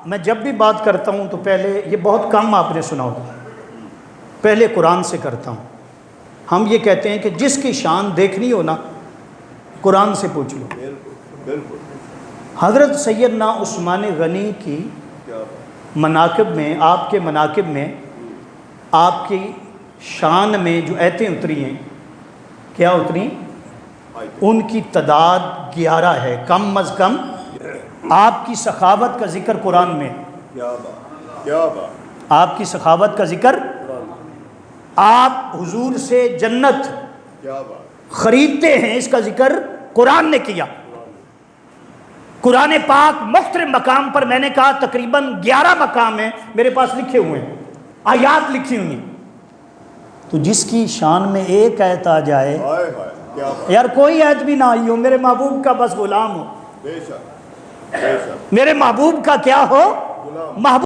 میں جب بھی بات کرتا ہوں تو پہلے یہ بہت کم آپ نے سنا ہوگا، پہلے قرآن سے کرتا ہوں۔ ہم یہ کہتے ہیں کہ جس کی شان دیکھنی ہو نا قرآن سے پوچھ لو۔ بالکل حضرت سیدنا عثمان غنی کی مناقب میں، آپ کے مناقب میں، آپ کی شان میں جو آیتیں اتری ہیں، کیا اتری؟ ان کی تعداد 11 ہے، کم از کم۔ آپ کی سخاوت کا ذکر قرآن میں، کیا بات، آپ کی سخاوت کا ذکر، آپ حضور سے جنت کیا بات، خریدتے ہیں، اس کا ذکر قرآن نے کیا۔ قرآن پاک مختلف مقام پر، میں نے کہا تقریباً 11 مقام ہیں میرے پاس لکھے ہوئے ہیں، آیات لکھی ہوئی ہیں۔ تو جس کی شان میں ایک آیت آ جائے، ہائے ہائے، کیا بات، یار کوئی آیت بھی نہ آئی ہو، میرے محبوب کا بس غلام ہو، بے شک بے شک، میرے محبوب کا کیا ہو، غلام۔ محبوب